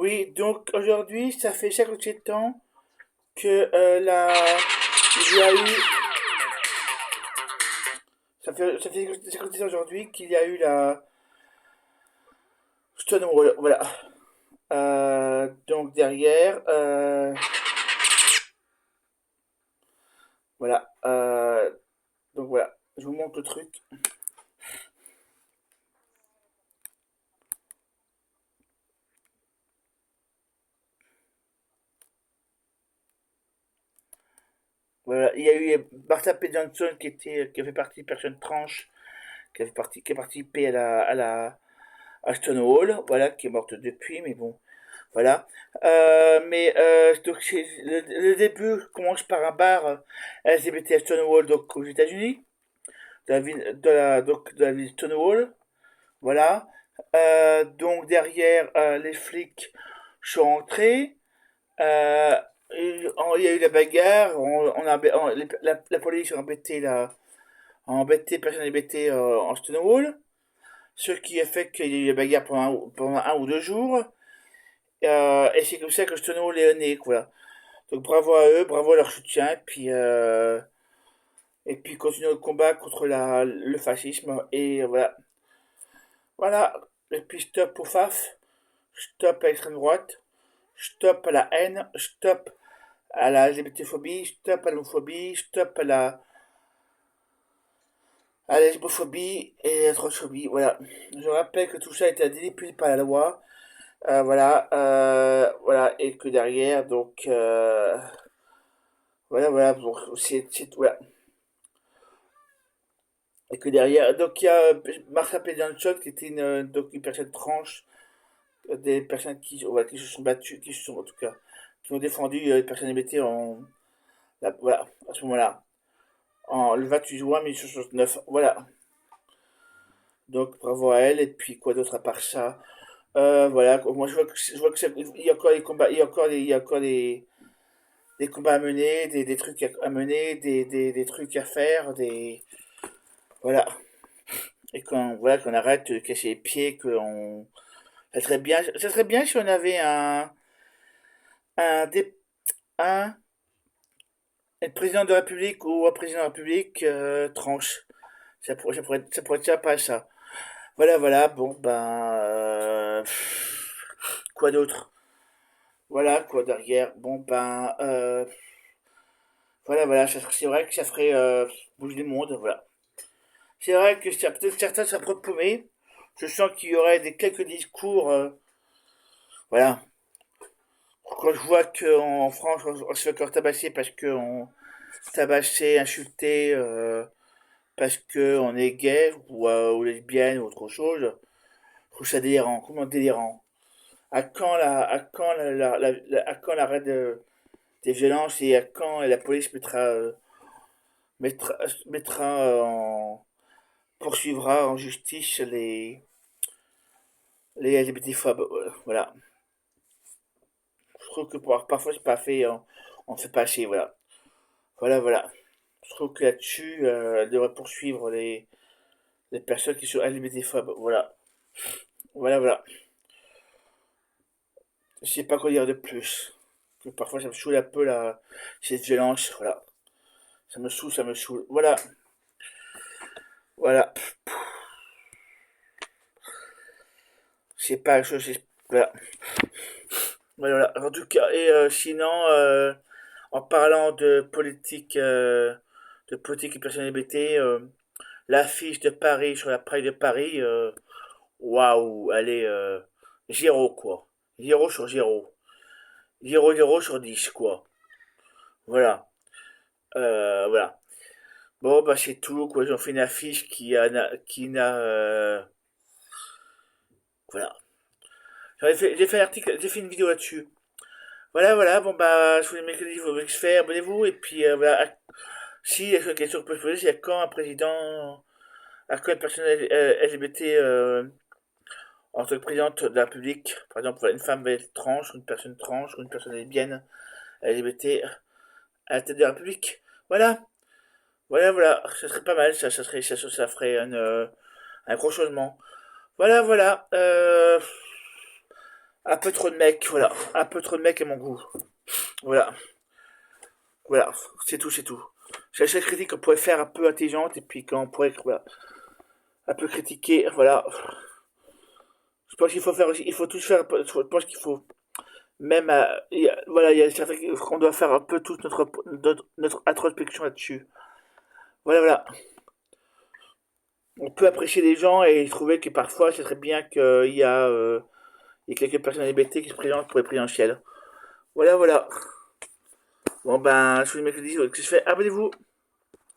Oui, donc aujourd'hui, ça fait 57 ans que il y a eu, ça fait 57 ans aujourd'hui qu'il y a eu la Stonewall, voilà. Donc derrière, voilà, donc voilà, je vous montre le truc. Voilà, il y a eu Martha P. Johnson qui a fait partie des personnes tranches, qui a participé à Stonewall, voilà, qui est morte depuis, mais bon, voilà. Donc le début commence par un bar LGBT à Stonewall, donc aux États-Unis, de la ville de Stonewall, voilà. Donc derrière, les flics sont entrés. Euh, il y a eu la bagarre. La police a embêté personne LGBT en Stonewall, ce qui a fait qu'il y a eu la bagarre pendant 1 ou 2 jours. Et c'est comme ça que Stonewall est né, quoi. Donc bravo à eux, bravo à leur soutien, et puis continuer le combat contre le fascisme, et voilà. Voilà, et puis stop au FAF, stop à l'extrême droite, stop à la haine, stop à la LGBTphobie, stop à l'homophobie, stop à la lesbophobie et la transphobie, voilà. Je rappelle que tout ça a été délépilé par la loi, voilà, et que derrière, donc, voilà, donc, voilà. Et que derrière, donc il y a Marsha P. Johnson qui était donc une personne tranche, des personnes voilà, qui se sont battues, qui se sont en tout cas, qui ont défendu les personnes LGBT voilà, à ce moment-là, le 28 juin 1969, voilà. Donc bravo à elle, et puis quoi d'autre à part ça? Voilà, moi je vois que il y a encore des combats, il y a encore des combats à mener, des trucs à mener, des trucs à faire, voilà. Et qu'on arrête de casser les pieds, ça serait bien si on avait un, dé- un, un président de la République ou un président de la République tranche. Ça pourrait être sympa, ça. Voilà, bon, ben, quoi d'autre? Voilà, quoi derrière? Bon, ben, voilà, c'est vrai que ça ferait bouger le monde, voilà. C'est vrai que peut-être certains seraient paumés. Je sens qu'il y aurait quelques discours, voilà. Quand je vois qu'en France, on se fait encore tabasser parce qu'on tabassé, insulté, parce qu'on est gay ou lesbienne ou autre chose, je trouve ça délirant, comment délirant. À quand l'arrêt des violences, et à quand la police mettra, mettra poursuivra en justice les LGBT-phobes, voilà. Je trouve que parfois c'est pas fait, on fait pas assez, voilà. Voilà. Je trouve que là-dessus, elle devrait poursuivre les personnes qui sont LGBT-phobes, voilà. Je sais pas quoi dire de plus. Que parfois ça me saoule un peu cette violence, voilà. Ça me saoule. Voilà. C'est pas la chose, voilà. Voilà. En tout cas, et sinon, en parlant de politique et personnes LGBT, l'affiche de Paris sur la Pride de Paris, waouh, elle est 0, quoi. 0 sur 0. 0 sur 10, quoi. Voilà. Voilà. Bon, bah c'est tout, quoi. J'en fais une affiche qui n'a, voilà. J'ai fait un article, j'ai fait une vidéo là-dessus. Voilà, bon bah, je vous les mercredis, vous pouvez se faire, abonnez-vous, et puis voilà. Si, la question que je peux se poser, c'est à quand un président, à quand une personne LGBT en tant que présidente de la République, par exemple, une femme trans, une personne trans, ou une personne lesbienne, LGBT, à la tête de la République. Voilà, ça serait pas mal, ça ferait un gros changement. Voilà. Un peu trop de mecs, voilà. Un peu trop de mecs à mon goût. Voilà. Voilà. C'est tout, c'est tout. C'est la seule critique qu'on pourrait faire un peu intelligente et puis qu'on pourrait, voilà, un peu critiquer, voilà. Je pense qu'il faut faire aussi, il faut tous faire, je pense qu'il faut même, voilà, il y a certains qu'on doit faire un peu toute notre introspection là-dessus. Voilà, voilà. On peut apprécier les gens et trouver que parfois, c'est très bien il y a quelques personnes LGBT qui se présentent pour les présidentielles. Voilà, voilà. Bon ben, je vous dis mercredi, ce que je fais. Abonnez-vous.